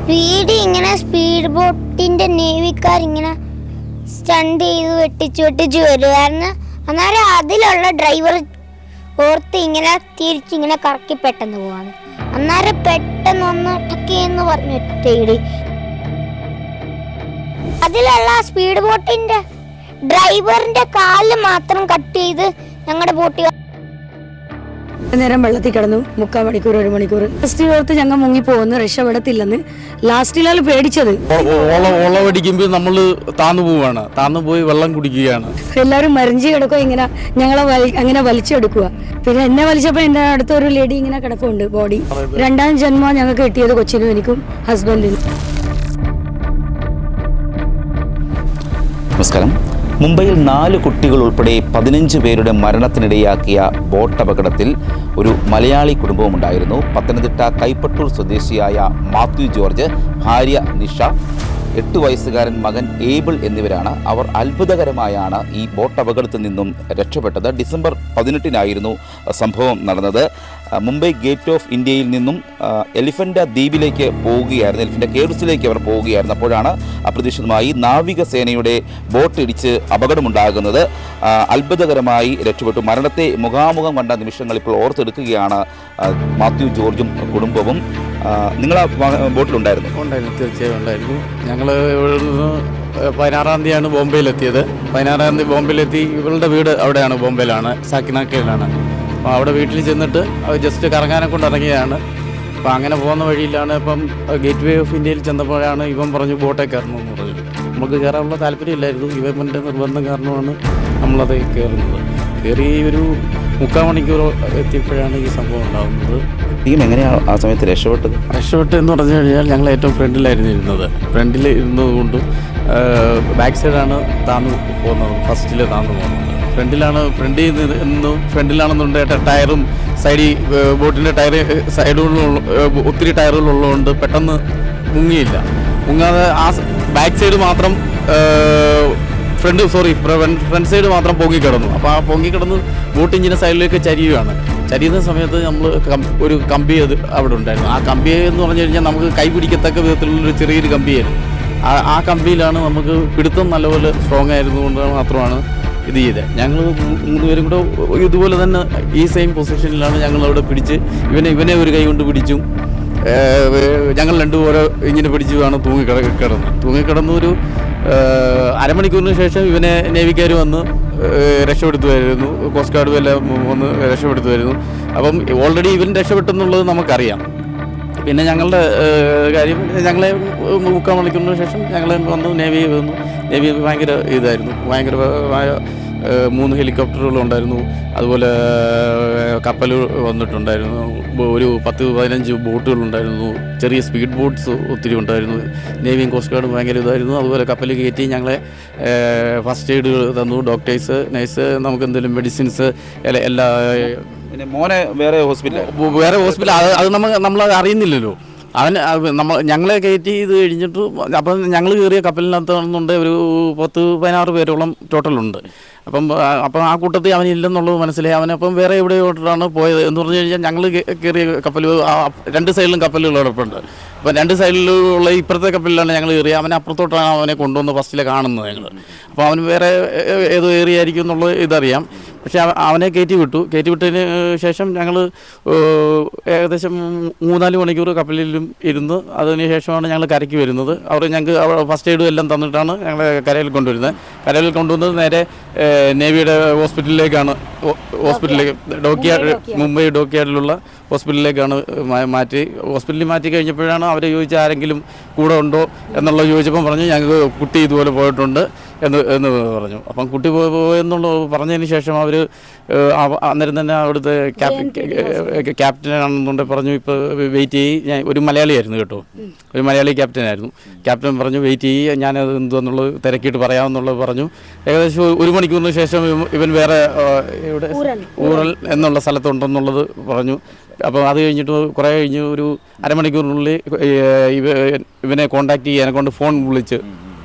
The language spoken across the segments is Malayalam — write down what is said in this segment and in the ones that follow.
സ്പീഡ് ബോട്ടിന്റെ നേവിക്കാരിങ്ങനെ സ്റ്റണ്ട് ചെയ്ത് വെട്ടിച്ചു വരുമായിരുന്നു. അന്നേരം അതിലുള്ള ഡ്രൈവർ ഓർത്ത് ഇങ്ങനെ തിരിച്ചിങ്ങനെ കറക്കി പെട്ടെന്ന് പോവാണ്. അന്നേരം പെട്ടെന്ന് ഒന്ന് ടക്കേന്ന് പറഞ്ഞു ഒറ്റയിടി. അതിലുള്ള സ്പീഡ് ബോട്ടിന്റെ ഡ്രൈവറിന്റെ കാല് മാത്രം കട്ട് ചെയ്ത് ഞങ്ങളുടെ ബോട്ട് നേരം വെള്ളത്തിൽ കിടന്നു. 3/4 മണിക്കൂർ 1 മണിക്കൂർ ഫസ്റ്റ് ഓർത്ത് ഞങ്ങൾ മുങ്ങിപ്പോകുന്നു, രക്ഷപ്പെടത്തില്ലെന്ന്. ലാസ്റ്റിലാണ് പേടിച്ചത്. ഓളവടിക്കുമ്പോൾ നമ്മൾ താന്നു പോവാണ്, താന്നു പോയി വെള്ളം കുടിക്കുകയാണ്. എല്ലാവരും മരിഞ്ചി കിടക്കുക, ഇങ്ങനെ ഞങ്ങളെ അങ്ങനെ വലിച്ചെടുക്കുക. പിന്നെ എന്നെ വലിച്ചപ്പോൾ എൻ്റെ അടുത്തൊരു ലേഡി ഇങ്ങനെ കിടപ്പുണ്ട് ബോഡി. 2ാം ജന്മം ഞങ്ങൾക്ക് കിട്ടിയത് കൊച്ചിനും എനിക്കും ഹസ്ബൻഡിനും. നമസ്കാരം. മുംബൈയിൽ 4 കുട്ടികൾ ഉൾപ്പെടെ 15 പേരുടെ മരണത്തിനിടയാക്കിയ ബോട്ട് അപകടത്തിൽ ഒരു മലയാളി കുടുംബവുമുണ്ടായിരുന്നു. പത്തനംതിട്ട കൈപ്പട്ടൂർ സ്വദേശിയായ മാത്യു ജോർജ്, ഭാര്യ നിഷ, 8 വയസ്സുകാരൻ മകൻ ഏബിൾ എന്നിവരാണ്. അവർ അത്ഭുതകരമായാണ് ഈ ബോട്ട് അപകടത്തിൽ നിന്നും രക്ഷപ്പെട്ടത്. ഡിസംബർ 18-നായിരുന്നു സംഭവം നടന്നത്. മുംബൈ ഗേറ്റ് ഓഫ് ഇന്ത്യയിൽ നിന്നും എലിഫൻ്റ ദ്വീപിലേക്ക് പോവുകയായിരുന്നു, എലിഫൻ്റ കേവ്സിലേക്ക് അവർ പോവുകയായിരുന്നു. അപ്പോഴാണ് അപ്രതീക്ഷിതമായി നാവികസേനയുടെ ബോട്ട് ഇടിച്ച് അപകടമുണ്ടാകുന്നത്. അത്ഭുതകരമായി രക്ഷപ്പെട്ടു. മരണത്തെ മുഖാമുഖം കണ്ട നിമിഷങ്ങൾ ഇപ്പോൾ ഓർത്തെടുക്കുകയാണ് മാത്യു ജോർജും കുടുംബവും. നിങ്ങൾ ആ ബോട്ടിലുണ്ടായിരുന്നു? തീർച്ചയായും ഉണ്ടായിരുന്നു. ഞങ്ങൾ ഇവിടെ നിന്ന് 16-ാം തീയതിയാണ് ബോംബെയിലെത്തിയത്. 16-ാം തീയതി ബോംബെയിലെത്തി. ഇവളുടെ വീട് അവിടെയാണ്, ബോംബെയിലാണ്, സാക്കിനാക്കയിലാണ്. അപ്പോൾ അവിടെ വീട്ടിൽ ചെന്നിട്ട് ജസ്റ്റ് കറങ്ങാനെ കൊണ്ട് ഇറങ്ങിയതാണ്. അപ്പോൾ അങ്ങനെ പോകുന്ന വഴിയിലാണ് ഇപ്പം ഗേറ്റ് വേ ഓഫ് ഇന്ത്യയിൽ ചെന്നപ്പോഴാണ് ഇവൻ പറഞ്ഞു ബോട്ടേ കയറണമെന്ന് പറഞ്ഞു. നമുക്ക് കയറാനുള്ള താല്പര്യമില്ലായിരുന്നു, ഇവൻ്റെ നിർബന്ധം കാരണമാണ് നമ്മളത് കയറുന്നത്. കയറി ഒരു 3/4 മണിക്കൂർ എത്തിയപ്പോഴാണ് ഈ സംഭവം ഉണ്ടാകുന്നത്. ടീം എങ്ങനെയാണ് ആ സമയത്ത് രക്ഷപ്പെട്ടെന്ന് പറഞ്ഞു കഴിഞ്ഞാൽ ഞങ്ങൾ ഏറ്റവും ഫ്രണ്ടിലായിരുന്നു ഇരുന്നത്. ഫ്രണ്ടിൽ ഇരുന്നത് കൊണ്ടും ബാക്ക് സൈഡാണ് താന്നു പോകുന്നത്, ഫസ്റ്റിൽ താന്നു പോകുന്നത്. ഫ്രണ്ടിലാണെന്നുണ്ടെങ്കിൽ ടയറും സൈഡിൽ ബോട്ടിൻ്റെ ഒത്തിരി ടയറുകളുള്ളതുകൊണ്ട് പെട്ടെന്ന് മുങ്ങാതെ ആ ബാക്ക് സൈഡ് മാത്രം ഫ്രണ്ട് സൈഡ് മാത്രം പൊങ്ങിക്കിടന്നു. അപ്പോൾ ആ പൊങ്ങിക്കിടന്ന് ബോട്ട് ഇഞ്ചിൻ്റെ സൈഡിലേക്ക് ചരിയുകയാണ്. ചരിയുന്ന സമയത്ത് നമ്മൾ ഒരു കമ്പി അവിടെ ഉണ്ടായിരുന്നു. ആ കമ്പി എന്ന് പറഞ്ഞു കഴിഞ്ഞാൽ നമുക്ക് കൈ പിടിക്കത്തക്ക വിധത്തിലുള്ളൊരു ചെറിയൊരു കമ്പിയായിരുന്നു. ആ കമ്പിയിലാണ് നമുക്ക് പിടുത്തം നല്ലപോലെ സ്ട്രോങ് ആയിരുന്നുകൊണ്ട് മാത്രമാണ് ഇത് ചെയ്തത്. ഞങ്ങൾ 3 പേരും കൂടെ ഇതുപോലെ തന്നെ ഈ സെയിം പൊസിഷനിലാണ് ഞങ്ങളവിടെ പിടിച്ച് ഇവനെ ഒരു കൈ കൊണ്ട് പിടിച്ചും ഞങ്ങൾ 2 ഓരോ ഇങ്ങനെ പിടിച്ചുമാണ് തൂങ്ങിക്കിടന്നു. ഒരു അരമണിക്കൂറിന് ശേഷം ഇവനെ നേവിക്കാർ വന്ന് രക്ഷപ്പെടുത്തുമായിരുന്നു, കോസ്റ്റ് ഗാർഡും എല്ലാം വന്ന് രക്ഷപ്പെടുത്തുമായിരുന്നു. അപ്പം ഓൾറെഡി ഇവൻ രക്ഷപ്പെട്ടെന്നുള്ളത് നമുക്കറിയാം. പിന്നെ ഞങ്ങളുടെ കാര്യം, ഞങ്ങളെ 3/4 മണിക്കൂറിന് ശേഷം ഞങ്ങൾ വന്നു, നേവി വന്നു. നേവി ഭയങ്കര ഇതായിരുന്നു, ഭയങ്കരമായ 3 ഹെലികോപ്റ്ററുകളുണ്ടായിരുന്നു. അതുപോലെ കപ്പൽ വന്നിട്ടുണ്ടായിരുന്നു. ഒരു 10-15 ബോട്ടുകളുണ്ടായിരുന്നു. ചെറിയ സ്പീഡ് ബോട്ട്സ് ഒത്തിരി ഉണ്ടായിരുന്നു. നേവിയും കോസ്റ്റ് ഗാർഡും ഭയങ്കര ഇതായിരുന്നു. അതുപോലെ കപ്പൽ കയറ്റി ഞങ്ങളെ ഫസ്റ്റ് എയ്ഡ് തന്നു, ഡോക്ടേഴ്സ്, നഴ്സ്, നമുക്ക് എന്തെങ്കിലും മെഡിസിൻസ് എല്ലാ. പിന്നെ മോനെ വേറെ ഹോസ്പിറ്റൽ അത് നമ്മളത് അറിയുന്നില്ലല്ലോ. ഞങ്ങളെ കയറ്റി ഇത് കഴിഞ്ഞിട്ട് അപ്പം ഞങ്ങൾ കയറിയ കപ്പലിനകത്താണെന്നുണ്ട് ഒരു 10-16 പേരോളം ടോട്ടലുണ്ട്. അപ്പം ആ കൂട്ടത്തിൽ അവനില്ലെന്നുള്ളത് മനസ്സിലായി. അവനപ്പം വേറെ എവിടെയോട്ടാണ് പോയത് എന്ന് പറഞ്ഞു കഴിഞ്ഞാൽ ഞങ്ങൾ കയറിയ കപ്പൽ 2 സൈഡിലും കപ്പലുകൾ കിടപ്പുണ്ട്. അപ്പം 2 സൈഡിലുള്ള ഇപ്പുറത്തെ കപ്പലിലാണ് ഞങ്ങൾ കയറിയത്. അവനെ അപ്പുറത്തോട്ടാണ് അവനെ കൊണ്ടുവന്ന് ഫസ്റ്റിലെ കാണുന്നത് ഞങ്ങൾ. അപ്പോൾ അവൻ വേറെ ഏതോ ഏരിയ ആയിരിക്കും എന്നുള്ളത് ഇതറിയാം. പക്ഷേ അവനെ കയറ്റി വിട്ടതിന് ശേഷം ഞങ്ങൾ ഏകദേശം 3-4 മണിക്കൂർ കപ്പലിലും ഇരുന്ന് അതിന് ശേഷമാണ് ഞങ്ങൾ കരയ്ക്ക് വരുന്നത്. ഞങ്ങൾക്ക് ഫസ്റ്റ് എയ്ഡും എല്ലാം തന്നിട്ടാണ് ഞങ്ങളെ കരയിൽ കൊണ്ടുവരുന്നത്. കരയിൽ കൊണ്ടുവന്നത് നേരെ നേവിയുടെ ഹോസ്പിറ്റലിലേക്ക് മുംബൈ ഡോക്യാർഡിലുള്ള ഹോസ്പിറ്റലിലേക്കാണ് ഹോസ്പിറ്റലിൽ മാറ്റി കഴിഞ്ഞപ്പോഴാണ് അവർ ചോദിച്ചാൽ ആരെങ്കിലും കൂടെ ഉണ്ടോ എന്നുള്ളത് ചോദിച്ചപ്പം പറഞ്ഞു ഞങ്ങൾക്ക് കുട്ടി ഇതുപോലെ പോയിട്ടുണ്ട് എന്ന് പറഞ്ഞു. അപ്പം കുട്ടി പോയെന്നുള്ളത് പറഞ്ഞതിന് ശേഷം അവർ അന്നേരം തന്നെ അവിടുത്തെ ക്യാപ്റ്റനാണെന്നുണ്ടെങ്കിൽ പറഞ്ഞു ഇപ്പോൾ വെയിറ്റ് ചെയ്യ്. ഒരു മലയാളിയായിരുന്നു കേട്ടോ, ഒരു മലയാളി ക്യാപ്റ്റനായിരുന്നു. ക്യാപ്റ്റൻ പറഞ്ഞു വെയിറ്റ് ചെയ്യ്, ഞാനത് എന്തുവെന്നുള്ളത് തിരക്കിയിട്ട് പറയാമെന്നുള്ളത് പറഞ്ഞു. ഏകദേശം 1 മണിക്കൂറിന് ശേഷം ഇവൻ വേറെ ഇവിടെ ഊറൽ എന്നുള്ള സ്ഥലത്തുണ്ടെന്നുള്ളത് പറഞ്ഞു. അപ്പോൾ അത് കഴിഞ്ഞിട്ട് കുറേ കഴിഞ്ഞ് ഒരു അരമണിക്കൂറിനുള്ളിൽ ഇവനെ കോൺടാക്റ്റ് ചെയ്യാനെ കൊണ്ട് ഫോൺ വിളിച്ച്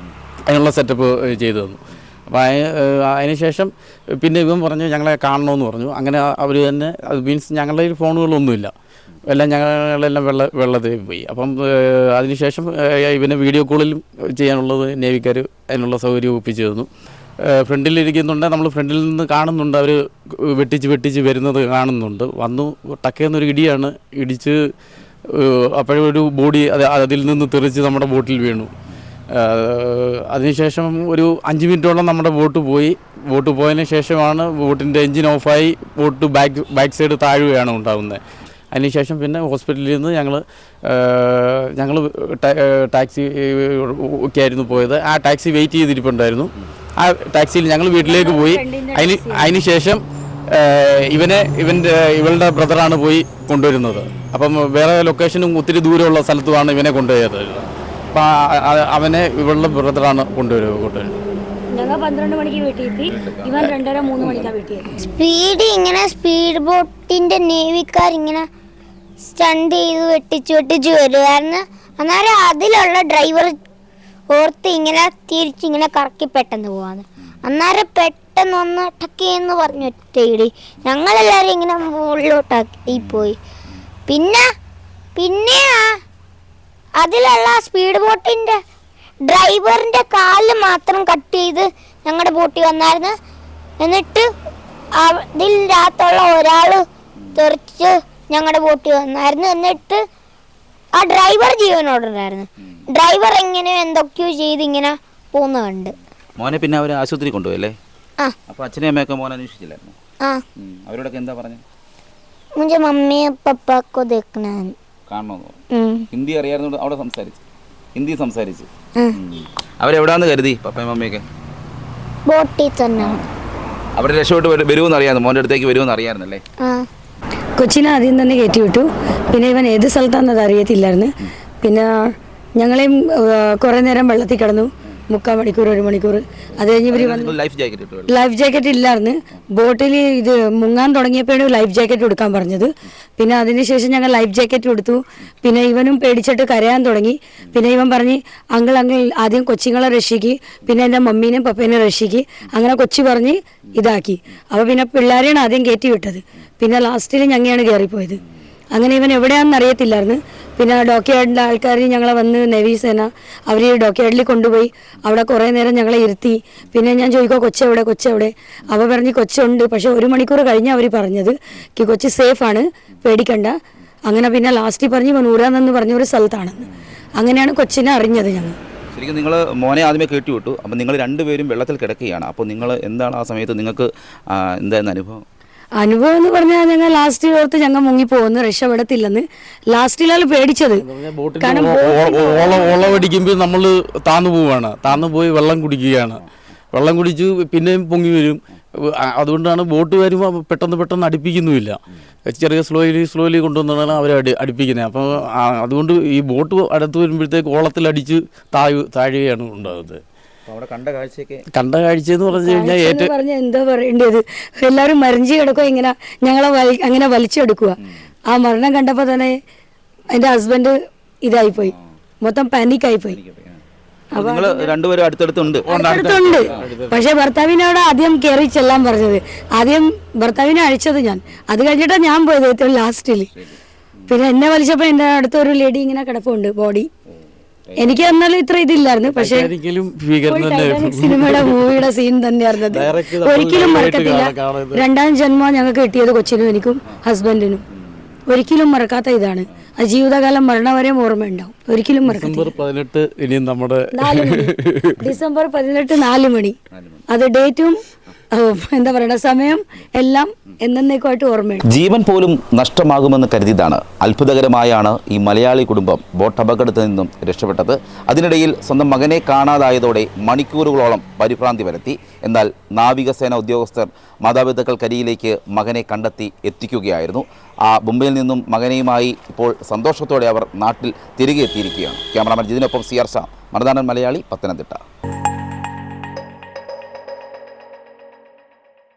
അതിനുള്ള സെറ്റപ്പ് ചെയ്തു തന്നു. അപ്പോൾ അതിന് ശേഷം പിന്നെ ഇവൻ പറഞ്ഞു ഞങ്ങളെ കാണണമെന്ന് പറഞ്ഞു. അങ്ങനെ അവർ തന്നെ, അത് മീൻസ് ഞങ്ങളുടെ ഫോണുകളൊന്നുമില്ല. എല്ലാം ഞങ്ങളെല്ലാം വെള്ളത്തിൽ പോയി. അപ്പം അതിനുശേഷം ഇവനെ വീഡിയോ കോളിലും ചെയ്യാനുള്ളത് നേവിക്കാർ അതിനുള്ള സൗകര്യം ഒപ്പിച്ചു തന്നു. ഫ്രണ്ടിലിരിക്കുന്നുണ്ട്, നമ്മൾ ഫ്രണ്ടിൽ നിന്ന് കാണുന്നുണ്ട്, അവർ വെട്ടിച്ച് വരുന്നത് കാണുന്നുണ്ട്. വന്നു ടക്കേന്നൊരു ഇടിയാണ്, ഇടിച്ച് അപ്പോഴൊരു ബോഡി അതിൽ നിന്ന് തെറിച്ച് നമ്മുടെ ബോട്ടിൽ വീണു. അതിനുശേഷം ഒരു 5 മിനിറ്റോളം നമ്മുടെ ബോട്ട് പോയതിന് ശേഷമാണ് ബോട്ടിൻ്റെ എൻജിൻ ഓഫായി ബോട്ട് ബാക്ക് സൈഡ് താഴുകയാണ് ഉണ്ടാകുന്നത്. അതിനുശേഷം പിന്നെ ഹോസ്പിറ്റലിൽ നിന്ന് ഞങ്ങൾ ടാക്സി ഒക്കെ ആയിരുന്നു പോയത്. ആ ടാക്സി വെയിറ്റ് ചെയ്തിരിപ്പുണ്ടായിരുന്നു. ആ ടാക്സിയിൽ ഞങ്ങൾ വീട്ടിലേക്ക് പോയി. അതിനുശേഷം ഇവളുടെ ബ്രദറാണ് പോയി കൊണ്ടുവരുന്നത്. അപ്പം വേറെ ലൊക്കേഷനും ഒത്തിരി ദൂരമുള്ള സ്ഥലത്തുമാണ് ഇവനെ കൊണ്ടുപോയത്. അപ്പം അവനെ ഇവളുടെ ബ്രദറാണ് കൊണ്ടുവരുന്നത്. ഞങ്ങൾ 12 മണിക്ക് വീട്ടിലെത്തി, ഇവൻ 2:30-3 മണിക്കാണ് വീട്ടിൽ. സ്പീഡ് ബോട്ടിന്റെ നേവിക്കാരിങ്ങനെ സ്റ്റണ്ട് ചെയ്ത് വെട്ടിച്ചു വരുമായിരുന്നു. അന്നേരം അതിലുള്ള ഡ്രൈവർ ഓർത്ത് ഇങ്ങനെ തിരിച്ചിങ്ങനെ കറക്കി പെട്ടെന്ന് പോവാന്ന്. അന്നേരം പെട്ടെന്ന് ഒന്ന് ടക്കേന്ന് പറഞ്ഞു ഒറ്റയിടി. ഞങ്ങളെല്ലാവരും ഇങ്ങനെ മുകളിലോട്ടാക്കി പോയി. പിന്നെ അതിലുള്ള സ്പീഡ് ബോട്ടിന്റെ ഡ്രൈവറിന്റെ കാല് മാത്രം കട്ട് ചെയ്ത് ഞങ്ങളുടെ ബോട്ടിൽ വന്നായിരുന്നു. എന്നിട്ട് അതിനകത്തുള്ള ഒരാൾ തെറിച്ച് ഞങ്ങളുടെ ബോട്ടിൽ വന്നായിരുന്നു. എന്നിട്ട് ആ ഡ്രൈവർ ജീവനോടുണ്ടായിരുന്നു. ഡ്രൈവർ എങ്ങനെയോ എന്തൊക്കെയോ ചെയ്ത് ഇങ്ങനെ പോകുന്നുണ്ട്. മോനെ പിന്നെ അവർ ആശുപത്രി കൊണ്ടുപോയല്ലേ? ആ. അപ്പോൾ അച്ഛനെയും അമ്മയൊക്കെ മോനെ അന്വേഷിച്ചില്ലായിരുന്നു? ആ. അവരോടൊക്കെ എന്താ പറഞ്ഞു? മുझे मम्मी पापा को देखना है. കാണണമെന്നോ? ഹിന്ദി അറിയാവുന്ന അവിടെ ഹിന്ദി സംസാരിച്ച് അവരെവിടാന്ന് കരുതി പപ്പയും മമ്മിയൊക്കെ? ബോട്ടിൽ തന്നെ. അവരെ രക്ഷപ്പെട്ട് വരുമെന്ന് അറിയാമെന്ന്, മോൻ്റെ അടുത്തേക്ക് വരുമെന്ന് അറിയാമായിരുന്നല്ലേ? കൊച്ചിനെ ആദ്യം തന്നെ കയറ്റി വിട്ടു. പിന്നെ ഇവൻ ഏത് സ്ഥലത്താണെന്നത് അറിയത്തില്ലായിരുന്നു. പിന്നെ ഞങ്ങളെയും കുറേ നേരം വെള്ളത്തിൽ കിടന്നു, 3/4 മണിക്കൂർ 1 മണിക്കൂർ. അത് കഴിഞ്ഞ് ഇവർ വന്നു. ലൈഫ് ജാക്കറ്റ് ഇല്ലായിരുന്നു. ബോട്ടിൽ ഇത് മുങ്ങാൻ തുടങ്ങിയപ്പോഴാണ് ലൈഫ് ജാക്കറ്റ് കൊടുക്കാൻ പറഞ്ഞത്. പിന്നെ അതിനുശേഷം ഞങ്ങൾ ലൈഫ് ജാക്കറ്റ് കൊടുത്തു. പിന്നെ ഇവനും പേടിച്ചിട്ട് കരയാൻ തുടങ്ങി. പിന്നെ ഇവൻ പറഞ്ഞ് അങ്കിൾ ആദ്യം കൊച്ചുങ്ങളെ രക്ഷിക്ക്, പിന്നെ എൻ്റെ മമ്മീനെയും പപ്പേനെയും രക്ഷിക്ക്. അങ്ങനെ കൊച്ചു പറഞ്ഞ് ഇതാക്കി. അപ്പോൾ പിന്നെ പിള്ളേരെയാണ് ആദ്യം കയറ്റി വിട്ടത്. പിന്നെ ലാസ്റ്റിൽ ഞങ്ങളാണ് കയറിപ്പോയത്. അങ്ങനെ ഇവൻ എവിടെയാണെന്ന് അറിയത്തില്ലായിരുന്നു. പിന്നെ ഡോക്യാർഡിൻ്റെ ആൾക്കാർ ഞങ്ങളെ വന്ന് നേവി സേന അവർ ഡോക്യാർഡിൽ കൊണ്ടുപോയി. അവിടെ കുറേ നേരം ഞങ്ങളെ ഇരുത്തി. പിന്നെ ഞാൻ ചോദിക്കുക കൊച്ചെവിടെ? അവ പറഞ്ഞ് കൊച്ചുണ്ട്. പക്ഷേ 1 മണിക്കൂർ കഴിഞ്ഞ് അവർ പറഞ്ഞത് കൊച്ച് സേഫാണ്, പേടിക്കണ്ട. അങ്ങനെ പിന്നെ ലാസ്റ്റ് പറഞ്ഞ് നൂറാന്നെന്ന് പറഞ്ഞ ഒരു സ്ഥലത്താണെന്ന്. അങ്ങനെയാണ് കൊച്ചിനെ അറിഞ്ഞത് ഞങ്ങൾ. ശരിക്കും നിങ്ങൾ മോനെ ആദ്യമേ കേട്ടി വിട്ടു. അപ്പം നിങ്ങൾ രണ്ടുപേരും വെള്ളത്തിൽ കിടക്കുകയാണ്. അപ്പോൾ നിങ്ങൾ എന്താണ് ആ സമയത്ത് നിങ്ങൾക്ക് എന്തായിരുന്നു അനുഭവം? അനുഭവം എന്ന് പറഞ്ഞാൽ ഞങ്ങൾ ലാസ്റ്റ് ഓർത്ത് ഞങ്ങൾ മുങ്ങിപ്പോകുന്നു, രക്ഷപ്പെടത്തില്ലെന്ന്. ലാസ്റ്റിലാണ് പേടിച്ചത്. കാരണം ഓളമടിക്കുമ്പോൾ നമ്മൾ താന്നു പോയി വെള്ളം കുടിക്കുകയാണ്. വെള്ളം കുടിച്ച് പിന്നെയും പൊങ്ങി വരും. അതുകൊണ്ടാണ് ബോട്ട് വരുമ്പോൾ പെട്ടെന്ന് അടുപ്പിക്കുന്നുമില്ല. ചെറിയ സ്ലോലി കൊണ്ടുവന്നാണ് അവർ അടുപ്പിക്കുന്നത്. അപ്പോൾ അതുകൊണ്ട് ഈ ബോട്ട് അടുത്ത് വരുമ്പോഴത്തേക്ക് ഓളത്തിലടിച്ച് താഴുകയാണ് ഉണ്ടാകുന്നത്. കണ്ട കാഴ്ച എന്ന് പറഞ്ഞു കഴിഞ്ഞാൽ എന്താ പറയേണ്ടത്, എല്ലാവരും മരിഞ്ചി കിടക്കുക, ഇങ്ങനെ ഞങ്ങളെ അങ്ങനെ വലിച്ചെടുക്കുക. ആ മരണം കണ്ടപ്പോൾ തന്നെ എൻ്റെ ഹസ്ബൻഡ് ഇതായിപ്പോയി, മൊത്തം പാനിക്കായിപ്പോയി. അടുത്തടുത്തുണ്ട്. പക്ഷെ ഭർത്താവിനോട് ആദ്യം കയറി ചെല്ലാൻ പറഞ്ഞത്. ആദ്യം ഭർത്താവിനെ അഴിച്ചത് ഞാൻ, അത് കഴിഞ്ഞിട്ടാണ് ഞാൻ പോയത് ഏറ്റവും ലാസ്റ്റിൽ. പിന്നെ എന്നെ വലിച്ചപ്പോൾ എൻ്റെ അടുത്തൊരു ലേഡി ഇങ്ങനെ കിടപ്പുണ്ട് ബോഡി. എനിക്ക് എന്നാലും ഇത്ര ഇതില്ലായിരുന്നു. പക്ഷെ മൂവിയുടെ സീൻ തന്നെയായിരുന്നത്, ഒരിക്കലും മറക്കത്തില്ല. 2ാം ജന്മം ഞങ്ങൾക്ക് കിട്ടിയത് കൊച്ചിനും എനിക്കും ഹസ്ബൻഡിനും. ഒരിക്കലും മറക്കാത്ത ഇതാണ്. ആ ജീവിതകാലം മരണം വരെ ഓർമ്മയുണ്ടാവും, ഒരിക്കലും മറക്കത്തില്ല. ഡിസംബർ 18 4 മണി, അത് ഡേറ്റും എന്താ പറയുക സമയം എല്ലാം എന്നേക്കുമായിട്ട് ഓർമ്മയുണ്ട്. ജീവൻ പോലും നഷ്ടമാകുമെന്ന് കരുതിയതാണ് അത്ഭുതകരമായാണ് ഈ മലയാളി കുടുംബം ബോട്ട് അപകടത്തിൽ നിന്നും രക്ഷപ്പെട്ടത്. അതിനിടയിൽ സ്വന്തം മകനെ കാണാതായതോടെ മണിക്കൂറുകളോളം പരിഭ്രാന്തി പരത്തി. എന്നാൽ നാവികസേന ഉദ്യോഗസ്ഥർ മാതാപിതാക്കൾക്കരിയിലേക്ക് മകനെ കണ്ടെത്തി എത്തിക്കുകയായിരുന്നു. മുംബൈയിൽ നിന്നും മകനെയുമായി ഇപ്പോൾ സന്തോഷത്തോടെ അവർ നാട്ടിൽ തിരികെ എത്തിയിരിക്കുകയാണ്. Cameraman ജിതിനൊപ്പം CR Shah, Marunadan Malayali, Pathanamthitta.